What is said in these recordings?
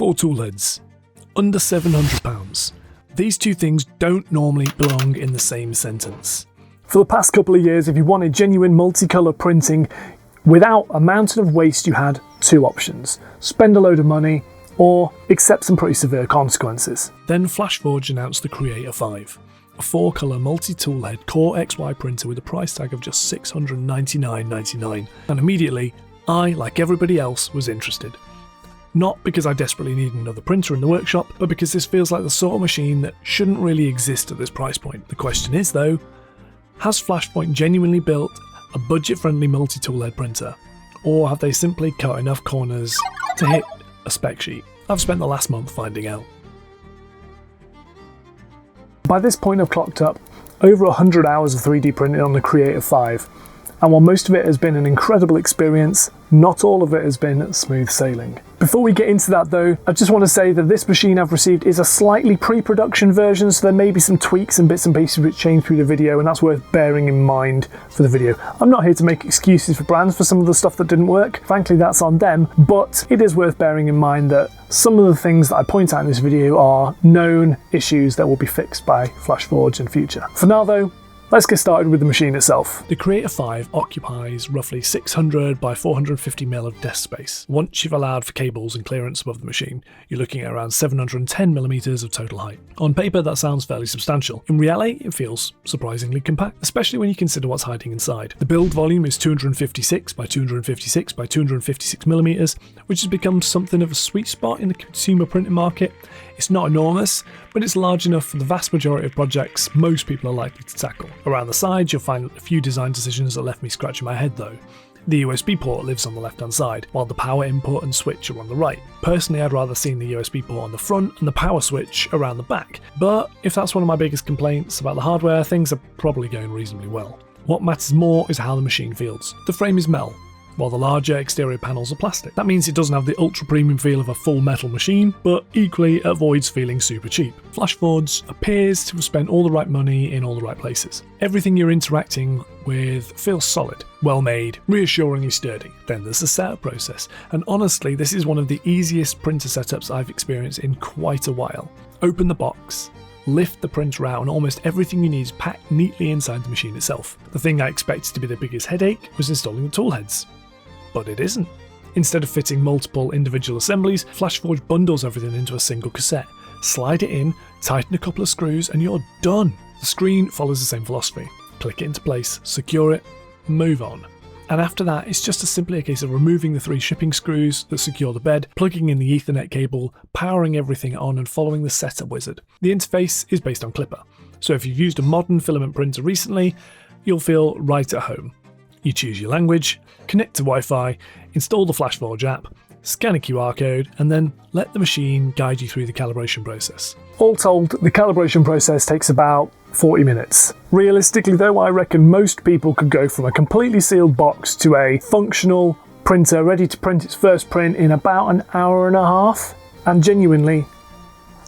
Flashforge toolheads, under £700. These two things don't normally belong in the same sentence. For the past couple of years, if you wanted genuine multicolour printing without a mountain of waste, you had two options: spend a load of money or accept some pretty severe consequences. Then Flashforge announced the Creator 5, a 4-colour multi-tool head Core XY printer with a price tag of just $699.99, and immediately I, like everybody else, was interested. Not because I desperately need another printer in the workshop, but because this feels like the sort of machine that shouldn't really exist at this price point. The question is though, has Flashpoint genuinely built a budget-friendly multi-tool head printer? Or have they simply cut enough corners to hit a spec sheet? I've spent the last month finding out. By this point I've clocked up over 100 hours of 3D printing on the Creator 5, and while most of it has been an incredible experience, not all of it has been smooth sailing. Before we get into that though, I just want to say that this machine I've received is a slightly pre-production version, so there may be some tweaks and bits and pieces which change through the video, and that's worth bearing in mind for the video. I'm not here to make excuses for brands for some of the stuff that didn't work. Frankly, that's on them, but it is worth bearing in mind that some of the things that I point out in this video are known issues that will be fixed by Flashforge in future. For now though, let's get started with the machine itself. The Creator 5 occupies roughly 600 by 450mm of desk space. Once you've allowed for cables and clearance above the machine, you're looking at around 710mm of total height. On paper that sounds fairly substantial. In reality it feels surprisingly compact, especially when you consider what's hiding inside. The build volume is 256 by 256 by 256mm, which has become something of a sweet spot in the consumer printing market. It's not enormous, but it's large enough for the vast majority of projects most people are likely to tackle. Around the sides, you'll find a few design decisions that left me scratching my head though. The USB port lives on the left hand side, while the power input and switch are on the right. Personally, I'd rather seen the USB port on the front and the power switch around the back, but if that's one of my biggest complaints about the hardware, things are probably going reasonably well. What matters more is how the machine feels. The frame is metal, while the larger exterior panels are plastic. That means it doesn't have the ultra premium feel of a full metal machine, but equally it avoids feeling super cheap. Flashforge appears to have spent all the right money in all the right places. Everything you're interacting with feels solid, well made, reassuringly sturdy. Then there's the setup process, and honestly this is one of the easiest printer setups I've experienced in quite a while. Open the box, lift the printer out, and almost everything you need is packed neatly inside the machine itself. The thing I expected to be the biggest headache was installing the toolheads. But it isn't. Instead of fitting multiple individual assemblies, Flashforge bundles everything into a single cassette. Slide it in, tighten a couple of screws, and you're done. The screen follows the same philosophy. Click it into place, secure it, move on. And after that, it's just simply a case of removing the 3 shipping screws that secure the bed, plugging in the Ethernet cable, powering everything on, and following the setup wizard. The interface is based on Clipper, so if you've used a modern filament printer recently, you'll feel right at home. You choose your language, connect to Wi-Fi, install the Flashforge app, scan a QR code, and then let the machine guide you through the calibration process. All told, the calibration process takes about 40 minutes. Realistically though, I reckon most people could go from a completely sealed box to a functional printer ready to print its first print in about an hour and a half. And genuinely,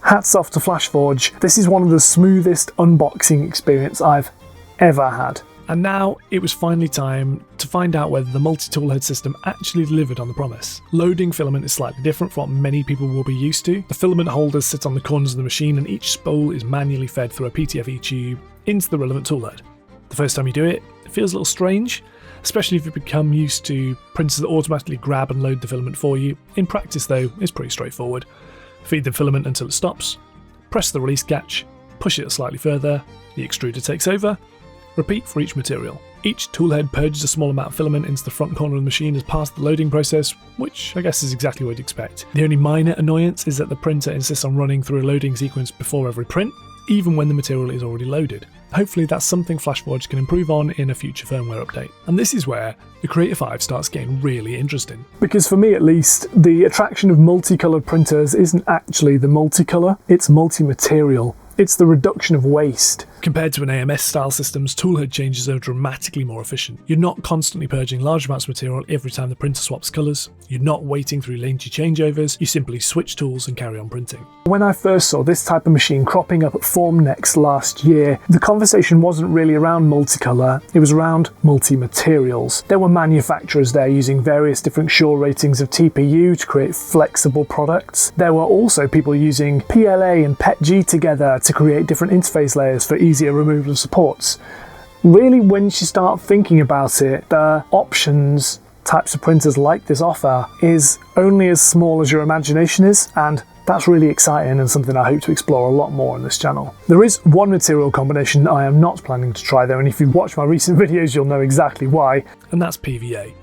hats off to Flashforge. This is one of the smoothest unboxing experience I've ever had. And now it was finally time to find out whether the multi-tool head system actually delivered on the promise. Loading filament is slightly different from what many people will be used to. The filament holders sit on the corners of the machine, and each spool is manually fed through a PTFE tube into the relevant tool head. The first time you do it, it feels a little strange, especially if you become used to printers that automatically grab and load the filament for you. In practice though, it's pretty straightforward. Feed the filament until it stops, press the release catch, push it slightly further, the extruder takes over. Repeat for each material. Each toolhead purges a small amount of filament into the front corner of the machine as part of the loading process, which I guess is exactly what you'd expect. The only minor annoyance is that the printer insists on running through a loading sequence before every print, even when the material is already loaded. Hopefully that's something Flashforge can improve on in a future firmware update. And this is where the Creator 5 starts getting really interesting. Because for me at least, the attraction of multicoloured printers isn't actually the multicolour, it's multi-material. It's the reduction of waste. Compared to an AMS style systems, toolhead changes are dramatically more efficient. You're not constantly purging large amounts of material every time the printer swaps colours, you're not waiting through lengthy changeovers, you simply switch tools and carry on printing. When I first saw this type of machine cropping up at Formnext last year, the conversation wasn't really around multicolour, it was around multi-materials. There were manufacturers there using various different Shaw ratings of TPU to create flexible products. There were also people using PLA and PETG together to create different interface layers for easier removal of supports. Really, once you start thinking about it, the options types of printers like this offer is only as small as your imagination is, and that's really exciting and something I hope to explore a lot more on this channel. There is one material combination I am not planning to try though, and if you've watched my recent videos you'll know exactly why, and that's PVA.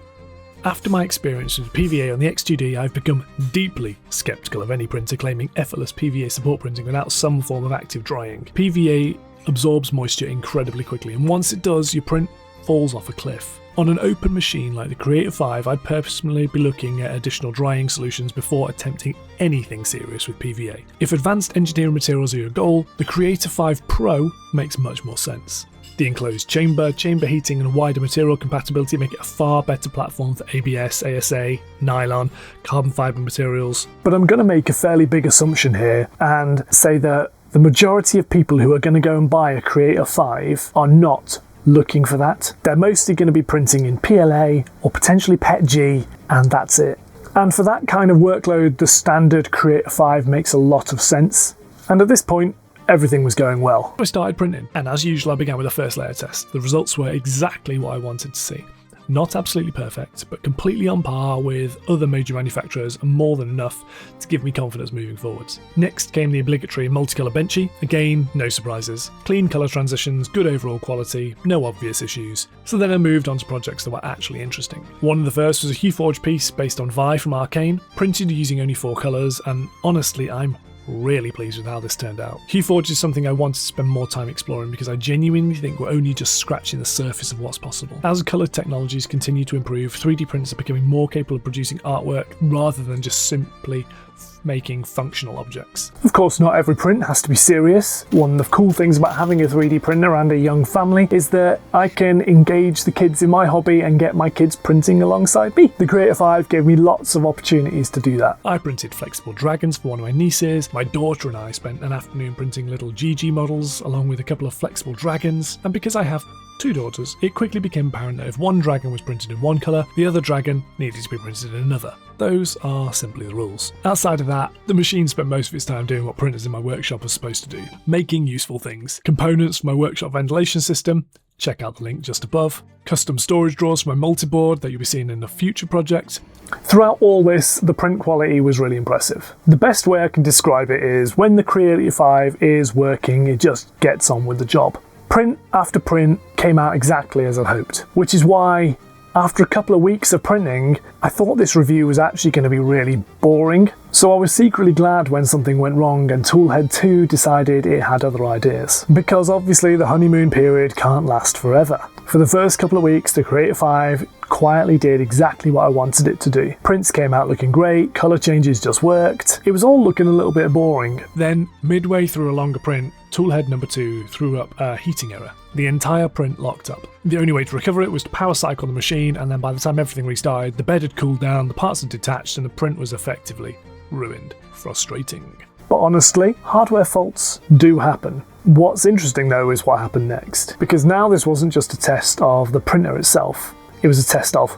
After my experience with PVA on the X2D, I've become deeply skeptical of any printer claiming effortless PVA support printing without some form of active drying. PVA absorbs moisture incredibly quickly, and once it does, your print falls off a cliff. On an open machine like the Creator 5, I'd personally be looking at additional drying solutions before attempting anything serious with PVA. If advanced engineering materials are your goal, the Creator 5 Pro makes much more sense. The enclosed chamber heating, and wider material compatibility make it a far better platform for ABS, ASA, nylon, carbon fibre materials. But I'm going to make a fairly big assumption here and say that the majority of people who are going to go and buy a Creator 5 are not looking for that. They're mostly going to be printing in PLA or potentially PETG, and that's it. And for that kind of workload, the standard Creator 5 makes a lot of sense. And at this point, everything was going well. I started printing, and as usual I began with a first layer test. The results were exactly what I wanted to see. Not absolutely perfect, but completely on par with other major manufacturers and more than enough to give me confidence moving forwards. Next came the obligatory multicolour benchy. Again, no surprises. Clean colour transitions, good overall quality, no obvious issues. So then I moved on to projects that were actually interesting. One of the first was a Hueforge piece based on Vi from Arcane, printed using only 4 colours, and honestly I'm really pleased with how this turned out. Hueforge is something I wanted to spend more time exploring because I genuinely think we're only just scratching the surface of what's possible. As colour technologies continue to improve, 3D printers are becoming more capable of producing artwork rather than just simply making functional objects. Of course, not every print has to be serious. One of the cool things about having a 3D printer and a young family is that I can engage the kids in my hobby and get my kids printing alongside me. The Creator 5 gave me lots of opportunities to do that. I printed flexible dragons for one of my nieces. My daughter and I spent an afternoon printing little GG models along with a couple of flexible dragons, and because I have 2 daughters, it quickly became apparent that if one dragon was printed in one colour, the other dragon needed to be printed in another. Those are simply the rules. Outside of that, the machine spent most of its time doing what printers in my workshop are supposed to do, making useful things. Components for my workshop ventilation system, check out the link just above. Custom storage drawers for my multiboard that you'll be seeing in a future project. Throughout all this, the print quality was really impressive. The best way I can describe it is when the Creator 5 is working, it just gets on with the job. Print after print came out exactly as I'd hoped, which is why after a couple of weeks of printing, I thought this review was actually going to be really boring. So I was secretly glad when something went wrong and Toolhead 2 decided it had other ideas. Because obviously the honeymoon period can't last forever. For the first couple of weeks, the Creator 5 quietly did exactly what I wanted it to do. Prints came out looking great, colour changes just worked. It was all looking a little bit boring. Then, midway through a longer print, Toolhead number 2 threw up a heating error. The entire print locked up. The only way to recover it was to power cycle the machine, and then by the time everything restarted, the bed had cooled down, the parts had detached, and the print was effectively ruined. Frustrating. But honestly, hardware faults do happen. What's interesting though is what happened next. Because now this wasn't just a test of the printer itself, it was a test of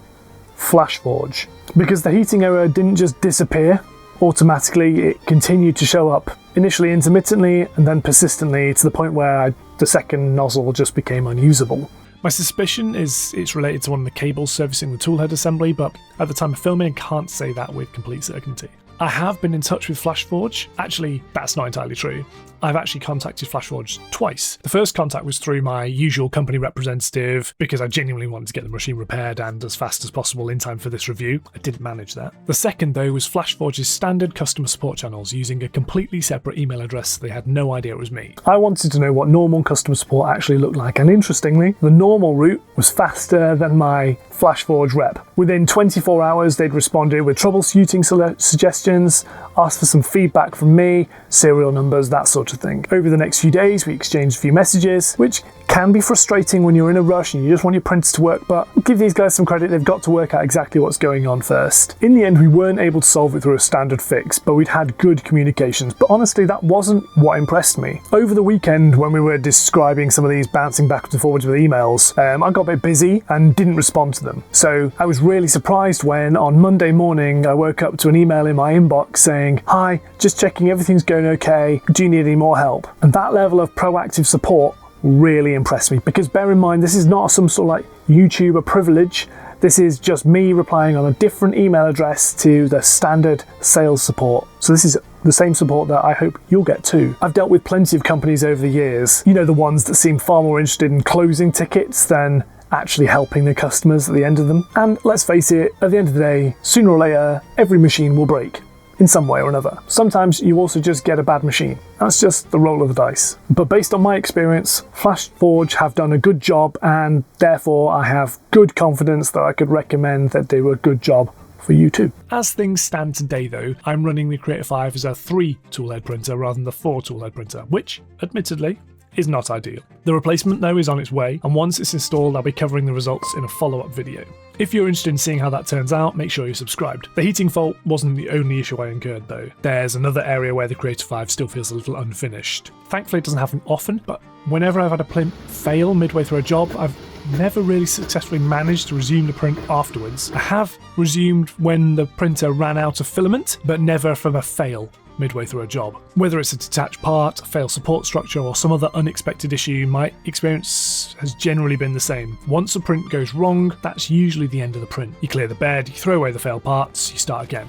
Flashforge. Because the heating error didn't just disappear automatically, it continued to show up, initially intermittently and then persistently to the point where the second nozzle just became unusable. My suspicion is it's related to one of the cables servicing the toolhead assembly, but at the time of filming I can't say that with complete certainty. I have been in touch with Flashforge. Actually, that's not entirely true. I've actually contacted Flashforge twice. The first contact was through my usual company representative because I genuinely wanted to get the machine repaired and as fast as possible in time for this review. I didn't manage that. The second, though, was Flashforge's standard customer support channels using a completely separate email address, so they had no idea it was me. I wanted to know what normal customer support actually looked like, and interestingly, the normal route was faster than my Flashforge rep. Within 24 hours, they'd responded with troubleshooting suggestions questions, asked for some feedback from me, serial numbers, that sort of thing. Over the next few days, we exchanged a few messages, which can be frustrating when you're in a rush and you just want your printer to work, but give these guys some credit, they've got to work out exactly what's going on first. In the end, we weren't able to solve it through a standard fix, but we'd had good communications. But honestly, that wasn't what impressed me. Over the weekend, when we were describing some of these bouncing backwards and forwards with emails, I got a bit busy and didn't respond to them. So I was really surprised when on Monday morning, I woke up to an email in my inbox saying, "Hi, just checking everything's going okay. Do you need any more help?" And that level of proactive support really impressed me, because bear in mind, this is not some sort of like YouTuber privilege. This is just me replying on a different email address to the standard sales support. So this is the same support that I hope you'll get too. I've dealt with plenty of companies over the years, you know, the ones that seem far more interested in closing tickets than actually helping the customers at the end of them. And let's face it, at the end of the day, sooner or later, every machine will break in some way or another. Sometimes you also just get a bad machine. That's just the roll of the dice. But based on my experience, Flashforge have done a good job, and therefore I have good confidence that I could recommend that they do a good job for you too. As things stand today though, I'm running the Creator 5 as a 3 toolhead printer rather than the 4 toolhead printer, which, admittedly, is not ideal. The replacement though is on its way, and once it's installed I'll be covering the results in a follow-up video. If you're interested in seeing how that turns out, make sure you're subscribed. The heating fault wasn't the only issue I incurred though. There's another area where the Creator 5 still feels a little unfinished. Thankfully it doesn't happen often, but whenever I've had a print fail midway through a job, I've never really successfully managed to resume the print afterwards. I have resumed when the printer ran out of filament, but never from a fail midway through a job. Whether it's a detached part, a failed support structure, or some other unexpected issue, my experience has generally been the same. Once a print goes wrong, that's usually the end of the print. You clear the bed, you throw away the failed parts, you start again.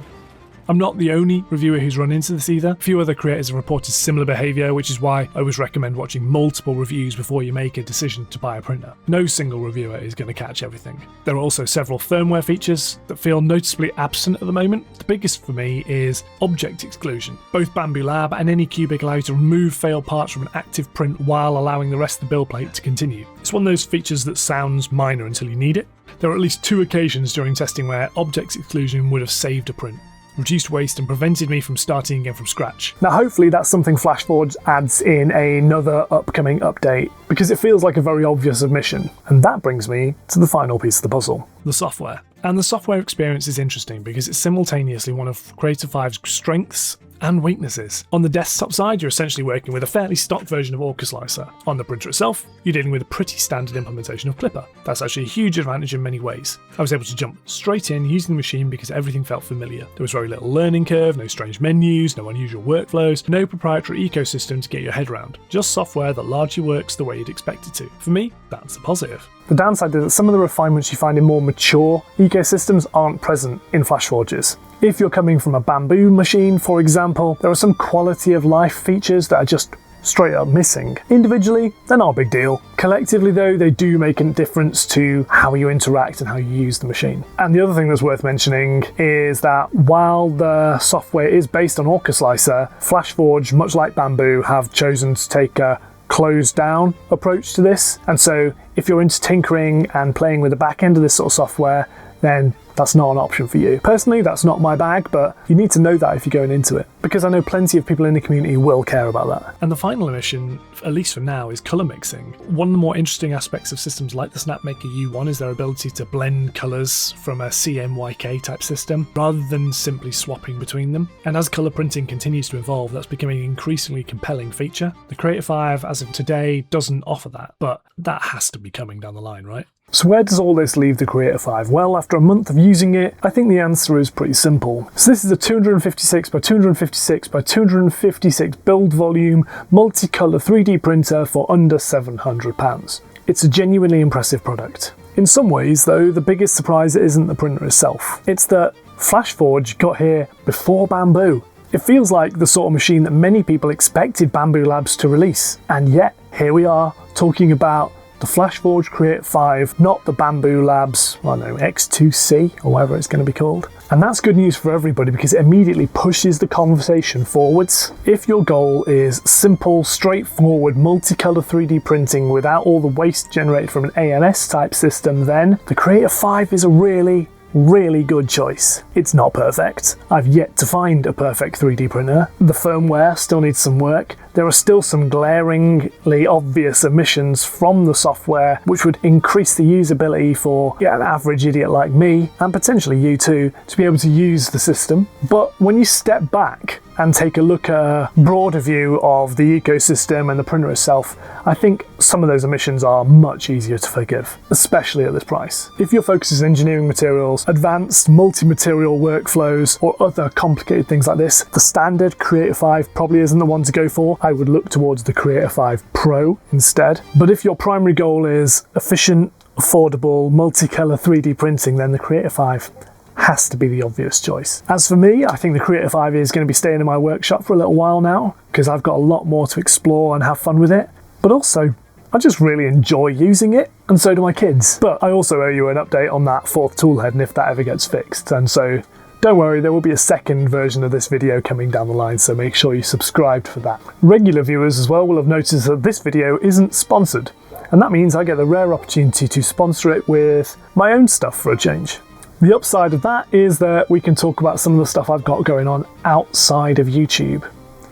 I'm not the only reviewer who's run into this either. A few other creators have reported similar behaviour, which is why I always recommend watching multiple reviews before you make a decision to buy a printer. No single reviewer is going to catch everything. There are also several firmware features that feel noticeably absent at the moment. The biggest for me is object exclusion. Both Bamboo Lab and Anycubic allow you to remove failed parts from an active print while allowing the rest of the build plate to continue. It's one of those features that sounds minor until you need it. There are at least 2 occasions during testing where object exclusion would have saved a print, reduced waste and prevented me from starting again from scratch. Now hopefully that's something Flashforge adds in another upcoming update, because it feels like a very obvious omission. And that brings me to the final piece of the puzzle: the software. And the software experience is interesting because it's simultaneously one of Creator 5's strengths and weaknesses. On the desktop side, you're essentially working with a fairly stock version of Orcheslicer. On the printer itself, you're dealing with a pretty standard implementation of Clipper. That's actually a huge advantage in many ways. I was able to jump straight in using the machine because everything felt familiar. There was very little learning curve, no strange menus, no unusual workflows, no proprietary ecosystem to get your head around. Just software that largely works the way you'd expect it to. For me, that's a positive. The downside is that some of the refinements you find in more mature ecosystems aren't present in Flashforges. If you're coming from a Bamboo machine, for example, there are some quality of life features that are just straight up missing. Individually, they're not a big deal. Collectively though, they do make a difference to how you interact and how you use the machine. And the other thing that's worth mentioning is that while the software is based on Orcheslicer, Flashforge, much like Bamboo, have chosen to take a closed down approach to this. And so if you're into tinkering and playing with the back end of this sort of software, then that's not an option for you. Personally, that's not my bag, but you need to know that if you're going into it, because I know plenty of people in the community will care about that. And the final omission, at least for now, is colour mixing. One of the more interesting aspects of systems like the Snapmaker U1 is their ability to blend colours from a CMYK type system, rather than simply swapping between them. And as colour printing continues to evolve, that's becoming an increasingly compelling feature. The Creator 5, as of today, doesn't offer that, but that has to be coming down the line, right? So where does all this leave the Creator 5? Well, after a month of using it, I think the answer is pretty simple. So this is a 256 by 256 by 256 build volume, multicolour 3D printer for under £700. It's a genuinely impressive product. In some ways, though, the biggest surprise isn't the printer itself. It's that Flashforge got here before Bamboo. It feels like the sort of machine that many people expected Bamboo Labs to release. And yet, here we are, talking about the Flashforge Creator 5, not the Bamboo Labs, I don't know, X2C, or whatever it's going to be called. And that's good news for everybody because it immediately pushes the conversation forwards. If your goal is simple, straightforward, multicolour 3D printing without all the waste generated from an AMS type system, then the Creator 5 is a really really good choice. It's not perfect. I've yet to find a perfect 3D printer. The firmware still needs some work. There are still some glaringly obvious omissions from the software which would increase the usability for an average idiot like me, and potentially you too, to be able to use the system. But when you step back and take a look at a broader view of the ecosystem and the printer itself, I think some of those omissions are much easier to forgive, especially at this price. If your focus is engineering materials, advanced multi-material workflows, or other complicated things like this, the standard Creator 5 probably isn't the one to go for. I would look towards the Creator 5 Pro instead. But if your primary goal is efficient, affordable, multicolour 3D printing, then the Creator 5 has to be the obvious choice. As for me, I think the Creator 5 is going to be staying in my workshop for a little while now, because I've got a lot more to explore and have fun with it. But also, I just really enjoy using it, and so do my kids. But I also owe you an update on that 4th toolhead and if that ever gets fixed, and so don't worry, there will be a second version of this video coming down the line, so make sure you subscribed for that. Regular viewers as well will have noticed that this video isn't sponsored, and that means I get the rare opportunity to sponsor it with my own stuff for a change. The upside of that is that we can talk about some of the stuff I've got going on outside of YouTube.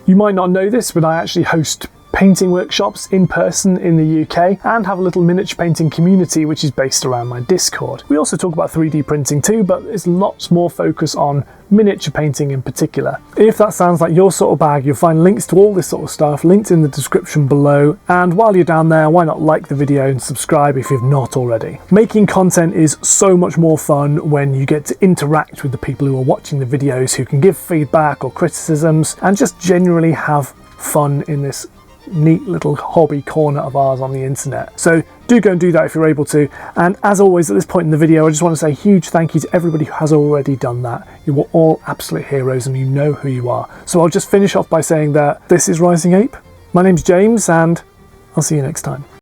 You might not know this, but I actually host painting workshops in person in the UK and have a little miniature painting community which is based around my Discord. We also talk about 3D printing too, but there's lots more focus on miniature painting in particular. If that sounds like your sort of bag, you'll find links to all this sort of stuff linked in the description below, and while you're down there, why not like the video and subscribe if you've not already. Making content is so much more fun when you get to interact with the people who are watching the videos, who can give feedback or criticisms and just generally have fun in this neat little hobby corner of ours on the internet. So do go and do that if you're able to. And as always at this point in the video, I just want to say a huge thank you to everybody who has already done that. You were all absolute heroes and you know who you are. So I'll just finish off by saying that this is RisingApe. My name's James and I'll see you next time.